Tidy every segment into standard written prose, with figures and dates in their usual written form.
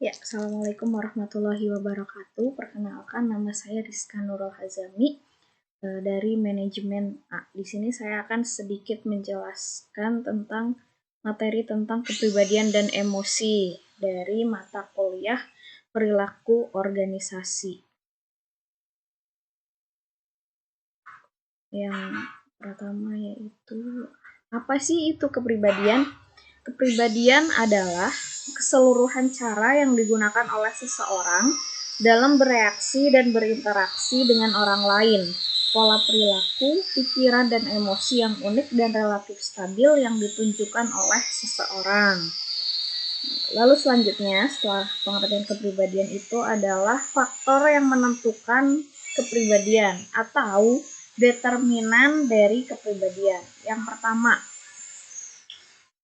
Ya, Assalamualaikum warahmatullahi wabarakatuh. Perkenalkan, nama saya Rizka Nurul Hazami dari manajemen A. Di sini saya akan sedikit menjelaskan tentang materi tentang kepribadian dan emosi dari mata kuliah perilaku organisasi. Yang pertama yaitu, apa sih itu kepribadian? Kepribadian adalah keseluruhan cara yang digunakan oleh seseorang dalam bereaksi dan berinteraksi dengan orang lain. Pola perilaku, pikiran, dan emosi yang unik dan relatif stabil yang ditunjukkan oleh seseorang. Lalu selanjutnya, setelah pengertian kepribadian itu adalah faktor yang menentukan kepribadian atau determinan dari kepribadian. Yang pertama,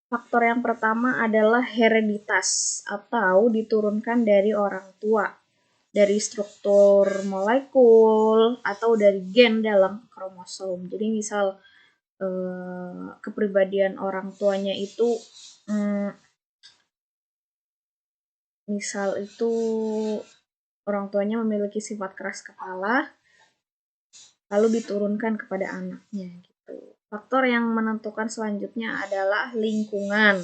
faktor yang pertama adalah hereditas atau diturunkan dari orang tua, dari struktur molekul atau dari gen dalam kromosom. Jadi misal kepribadian orang tuanya itu misal itu orang tuanya memiliki sifat keras kepala, lalu diturunkan kepada anaknya gitu. Faktor yang menentukan selanjutnya adalah lingkungan.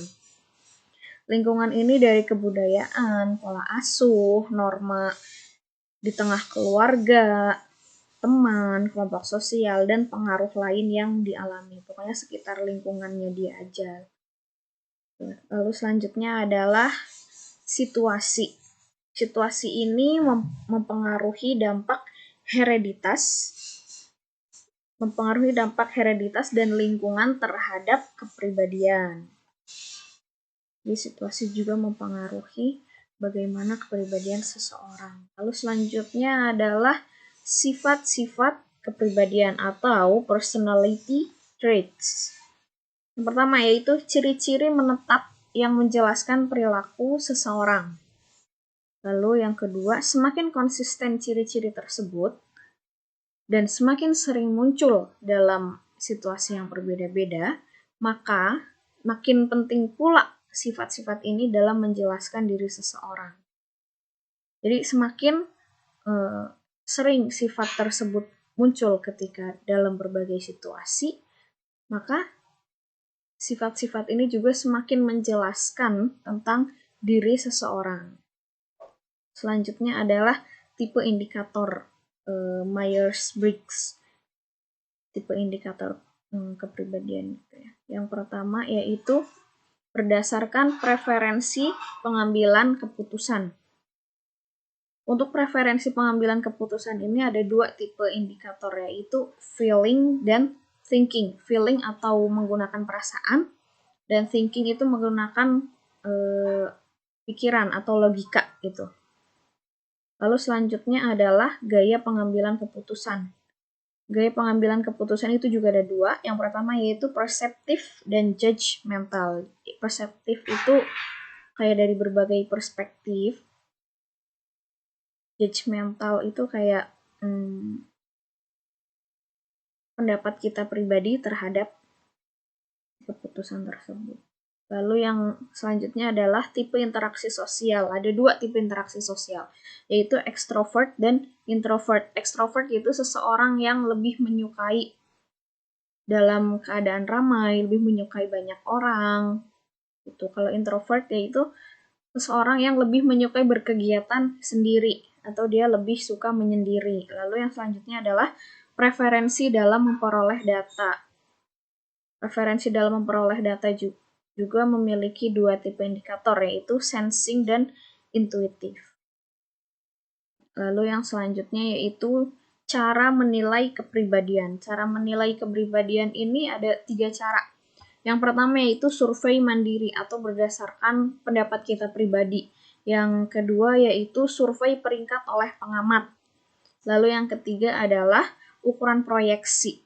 Lingkungan ini dari kebudayaan, pola asuh, norma di tengah keluarga, teman, kelompok sosial, dan pengaruh lain yang dialami. Pokoknya sekitar lingkungannya dia aja. Lalu selanjutnya adalah situasi. Situasi ini mempengaruhi dampak hereditas dan lingkungan terhadap kepribadian. Jadi situasi juga mempengaruhi bagaimana kepribadian seseorang. Lalu selanjutnya adalah sifat-sifat kepribadian atau personality traits. Yang pertama yaitu ciri-ciri menetap yang menjelaskan perilaku seseorang. Lalu yang kedua, semakin konsisten ciri-ciri tersebut dan semakin sering muncul dalam situasi yang berbeda-beda, maka makin penting pula sifat-sifat ini dalam menjelaskan diri seseorang. Jadi semakin sering sifat tersebut muncul ketika dalam berbagai situasi, maka sifat-sifat ini juga semakin menjelaskan tentang diri seseorang. Selanjutnya adalah tipe indikator Myers-Briggs, tipe indikator kepribadian gitu ya. Yang pertama yaitu berdasarkan preferensi pengambilan keputusan. Untuk preferensi pengambilan keputusan ini ada dua tipe indikator, yaitu feeling dan thinking. Feeling atau menggunakan perasaan, dan thinking itu menggunakan pikiran atau logika gitu. Lalu selanjutnya adalah gaya pengambilan keputusan. Gaya pengambilan keputusan itu juga ada dua. Yang pertama yaitu perseptif dan judgmental. Perseptif itu kayak dari berbagai perspektif. Judgmental itu kayak pendapat kita pribadi terhadap keputusan tersebut. Lalu yang selanjutnya adalah tipe interaksi sosial. Ada dua tipe interaksi sosial, yaitu extrovert dan introvert. Extrovert itu seseorang yang lebih menyukai dalam keadaan ramai, lebih menyukai banyak orang. Gitu. Kalau introvert yaitu seseorang yang lebih menyukai berkegiatan sendiri atau dia lebih suka menyendiri. Lalu yang selanjutnya adalah preferensi dalam memperoleh data. Preferensi dalam memperoleh data juga memiliki dua tipe indikator, yaitu sensing dan intuitif. Lalu yang selanjutnya yaitu cara menilai kepribadian. Cara menilai kepribadian ini ada 3 cara. Yang pertama yaitu survei mandiri atau berdasarkan pendapat kita pribadi. Yang kedua yaitu survei peringkat oleh pengamat. Lalu yang ketiga adalah ukuran proyeksi.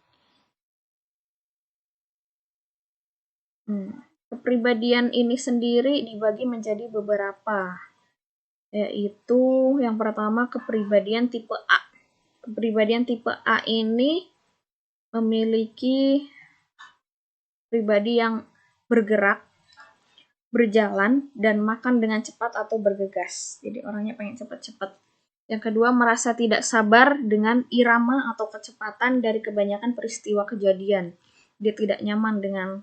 Kepribadian ini sendiri dibagi menjadi beberapa, yaitu yang pertama kepribadian tipe A. Kepribadian tipe A ini memiliki pribadi yang bergerak, berjalan dan makan dengan cepat atau bergegas. Jadi orangnya pengen cepat-cepat. Yang kedua, merasa tidak sabar dengan irama atau kecepatan dari kebanyakan peristiwa kejadian. Dia tidak nyaman dengan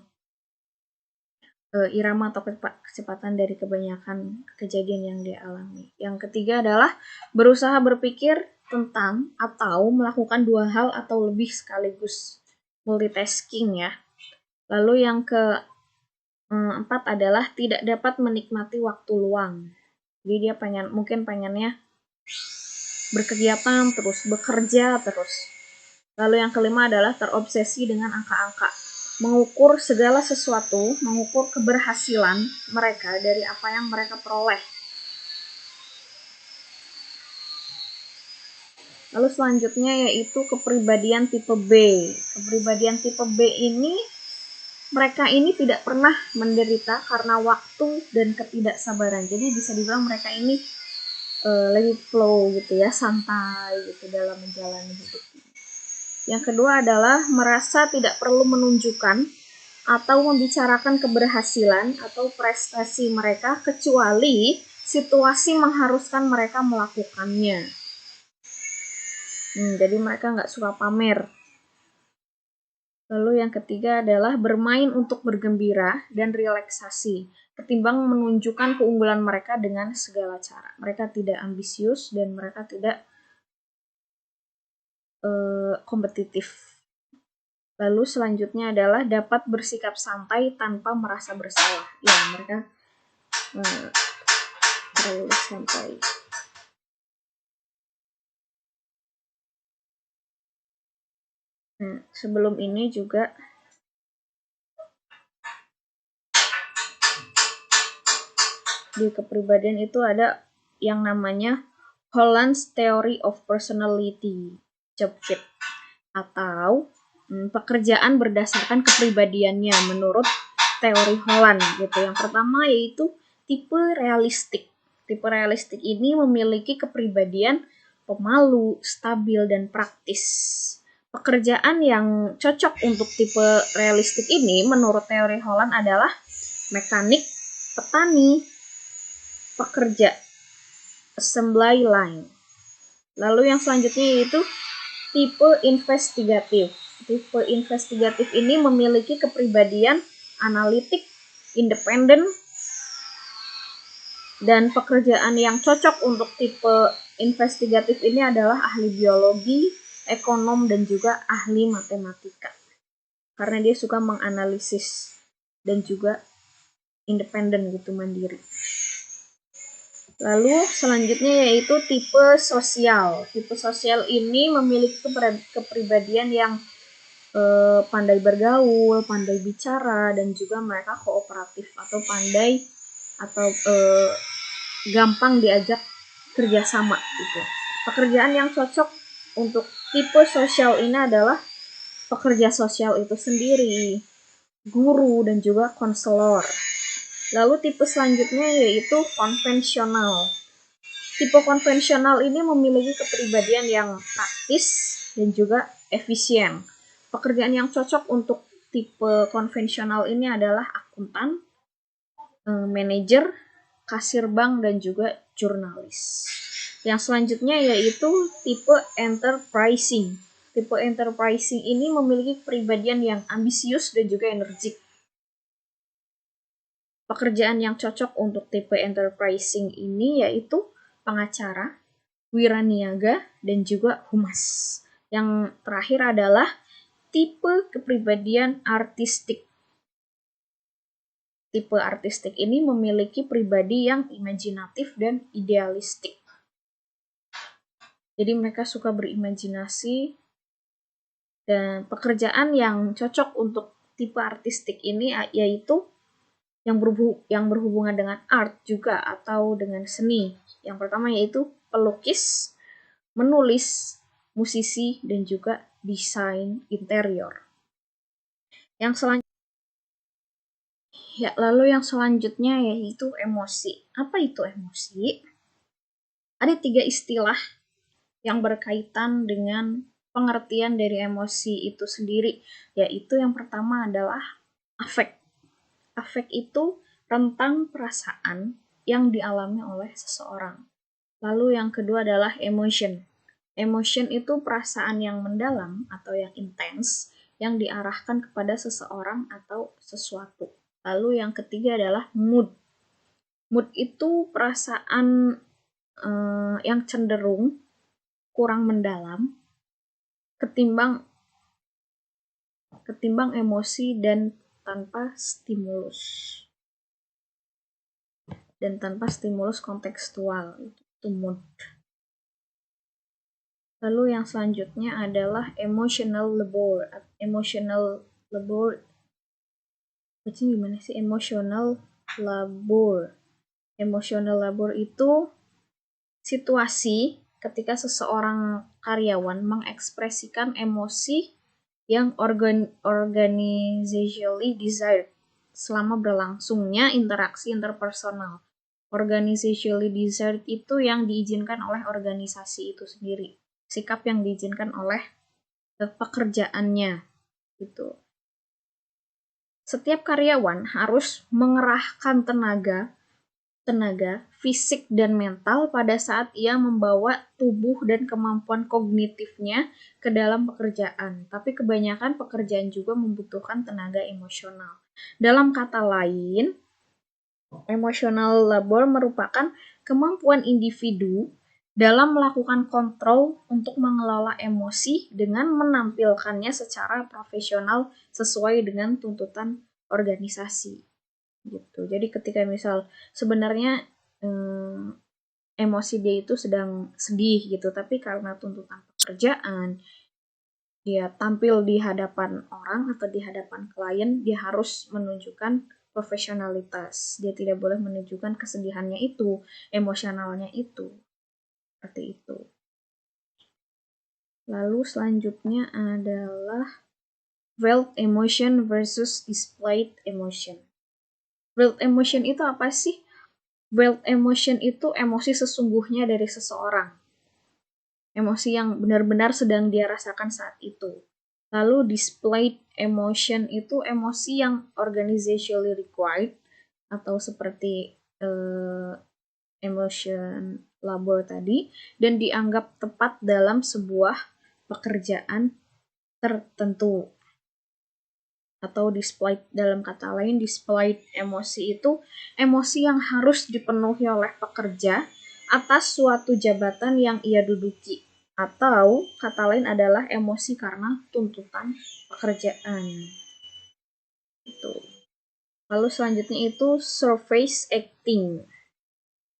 irama atau kecepatan dari kebanyakan kejadian yang dia alami. Yang ketiga adalah berusaha berpikir tentang atau melakukan dua hal atau lebih sekaligus, multitasking ya. Lalu yang keempat adalah tidak dapat menikmati waktu luang. Jadi dia mungkin pengennya berkegiatan terus, bekerja terus. Lalu yang kelima adalah terobsesi dengan angka-angka, mengukur segala sesuatu, mengukur keberhasilan mereka dari apa yang mereka peroleh. Lalu selanjutnya yaitu kepribadian tipe B. Kepribadian tipe B ini, mereka ini tidak pernah menderita karena waktu dan ketidaksabaran. Jadi bisa dibilang mereka ini lagi flow gitu ya, santai gitu dalam menjalani hidup. Yang kedua adalah merasa tidak perlu menunjukkan atau membicarakan keberhasilan atau prestasi mereka kecuali situasi mengharuskan mereka melakukannya. Jadi mereka nggak suka pamer. Lalu yang ketiga adalah bermain untuk bergembira dan relaksasi, ketimbang menunjukkan keunggulan mereka dengan segala cara. Mereka tidak ambisius dan mereka tidak kompetitif. Lalu selanjutnya adalah dapat bersikap santai tanpa merasa bersalah. Ya, mereka terlalu santai. Sebelum ini juga di kepribadian itu ada yang namanya Holland's Theory of Personality, job fit, atau pekerjaan berdasarkan kepribadiannya menurut teori Holland gitu. Yang pertama yaitu tipe realistik. Tipe realistik ini memiliki kepribadian pemalu, stabil, dan praktis. Pekerjaan yang cocok untuk tipe realistik ini menurut teori Holland adalah mekanik, petani, pekerja, assembly line. Lalu yang selanjutnya yaitu tipe investigatif. Tipe investigatif ini memiliki kepribadian analitik, independen, dan pekerjaan yang cocok untuk tipe investigatif ini adalah ahli biologi, ekonom, dan juga ahli matematika. Karena dia suka menganalisis dan juga independen gitu, mandiri. Lalu selanjutnya yaitu tipe sosial. Tipe sosial ini memiliki kepribadian yang pandai bergaul, pandai bicara, dan juga mereka kooperatif atau pandai atau gampang diajak kerjasama gitu. Pekerjaan yang cocok untuk tipe sosial ini adalah pekerja sosial itu sendiri, guru, dan juga konselor. Lalu tipe selanjutnya yaitu konvensional. Tipe konvensional ini memiliki kepribadian yang praktis dan juga efisien. Pekerjaan yang cocok untuk tipe konvensional ini adalah akuntan, manajer, kasir bank, dan juga jurnalis. Yang selanjutnya yaitu tipe enterprising. Tipe enterprising ini memiliki kepribadian yang ambisius dan juga energik. Pekerjaan yang cocok untuk tipe enterprising ini yaitu pengacara, wiraniaga, dan juga humas. Yang terakhir adalah tipe kepribadian artistik. Tipe artistik ini memiliki pribadi yang imajinatif dan idealistik. Jadi mereka suka berimajinasi, dan pekerjaan yang cocok untuk tipe artistik ini yaitu yang berhubungan dengan art juga atau dengan seni. Yang pertama yaitu pelukis, menulis, musisi, dan juga desain interior. Lalu yang selanjutnya yaitu emosi. Apa itu emosi? Ada 3 istilah yang berkaitan dengan pengertian dari emosi itu sendiri, yaitu yang pertama adalah afek. Afek itu rentang perasaan yang dialami oleh seseorang. Lalu yang kedua adalah emotion. Emotion itu perasaan yang mendalam atau yang intens yang diarahkan kepada seseorang atau sesuatu. Lalu yang ketiga adalah mood. Mood itu perasaan yang cenderung kurang mendalam ketimbang emosi dan tanpa stimulus kontekstual, itu mood. Lalu yang selanjutnya adalah emotional labor. Emotional labor itu situasi ketika seseorang karyawan mengekspresikan emosi yang organizationally desired selama berlangsungnya interaksi interpersonal. Organizationally desired itu yang diizinkan oleh organisasi itu sendiri. Sikap yang diizinkan oleh pekerjaannya gitu. Setiap karyawan harus mengerahkan tenaga fisik dan mental pada saat ia membawa tubuh dan kemampuan kognitifnya ke dalam pekerjaan. Tapi kebanyakan pekerjaan juga membutuhkan tenaga emosional. Dalam kata lain, emotional labor merupakan kemampuan individu dalam melakukan kontrol untuk mengelola emosi dengan menampilkannya secara profesional sesuai dengan tuntutan organisasi. Gitu. Jadi ketika misal sebenarnya emosi dia itu sedang sedih gitu, tapi karena tuntutan pekerjaan dia tampil di hadapan orang atau di hadapan klien, dia harus menunjukkan profesionalitas. Dia tidak boleh menunjukkan kesedihannya itu, emosionalnya itu. Seperti itu. Lalu selanjutnya adalah veiled emotion versus displayed emotion. Veiled emotion itu apa sih? Veiled emotion itu emosi sesungguhnya dari seseorang. Emosi yang benar-benar sedang dia rasakan saat itu. Lalu displayed emotion itu emosi yang organizationally required atau seperti emotion labor tadi dan dianggap tepat dalam sebuah pekerjaan tertentu. Atau displayed, dalam kata lain displayed emosi itu emosi yang harus dipenuhi oleh pekerja atas suatu jabatan yang ia duduki, atau kata lain adalah emosi karena tuntutan pekerjaan. Itu. Lalu selanjutnya itu surface acting.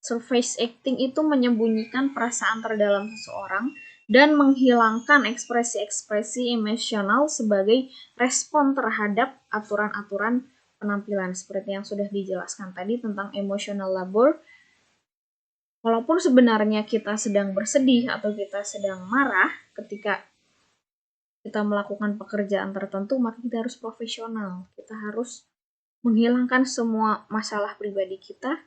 Surface acting itu menyembunyikan perasaan terdalam seseorang dan menghilangkan ekspresi-ekspresi emosional sebagai respon terhadap aturan-aturan penampilan seperti yang sudah dijelaskan tadi tentang emotional labor. Walaupun sebenarnya kita sedang bersedih atau kita sedang marah ketika kita melakukan pekerjaan tertentu, maka kita harus profesional. Kita harus menghilangkan semua masalah pribadi kita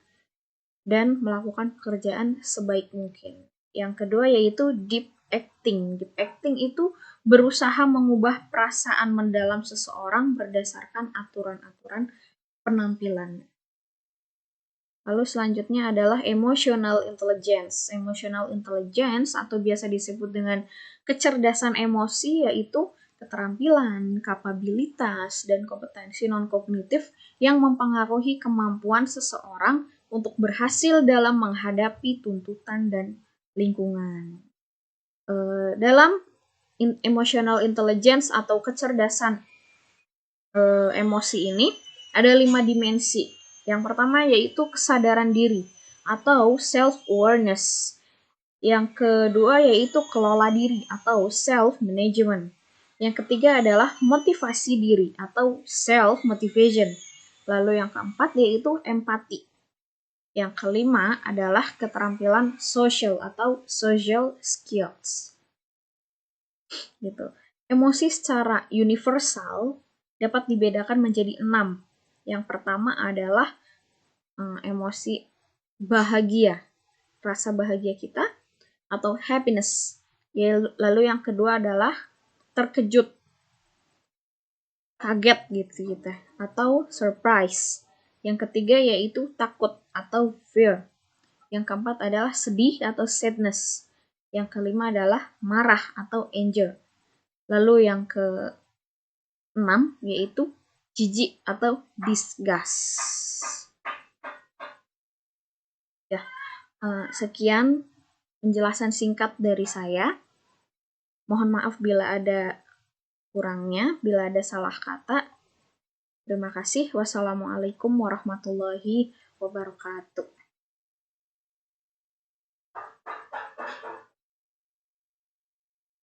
dan melakukan pekerjaan sebaik mungkin. Yang kedua yaitu deep acting. Deep acting itu berusaha mengubah perasaan mendalam seseorang berdasarkan aturan-aturan penampilan. Lalu selanjutnya adalah emotional intelligence. Emotional intelligence atau biasa disebut dengan kecerdasan emosi yaitu keterampilan, kapabilitas, dan kompetensi non-kognitif yang mempengaruhi kemampuan seseorang untuk berhasil dalam menghadapi tuntutan dan lingkungan. Dalam emotional intelligence atau kecerdasan emosi ini ada 5 dimensi. Yang pertama yaitu kesadaran diri atau self-awareness. Yang kedua yaitu kelola diri atau self-management. Yang ketiga adalah motivasi diri atau self-motivation. Lalu yang keempat yaitu empati. Yang kelima adalah keterampilan social atau social skills. Gitu. Emosi secara universal dapat dibedakan menjadi 6. Yang pertama adalah emosi bahagia, rasa bahagia kita atau happiness. Lalu yang kedua adalah terkejut, kaget gitu kita atau surprise. Yang ketiga yaitu takut atau fear. Yang keempat adalah sedih atau sadness. Yang kelima adalah marah atau anger. Lalu yang keenam yaitu jijik atau disgust. Ya, sekian penjelasan singkat dari saya. Mohon maaf bila ada kurangnya, bila ada salah kata. Terima kasih. Wassalamualaikum warahmatullahi wabarakatuh.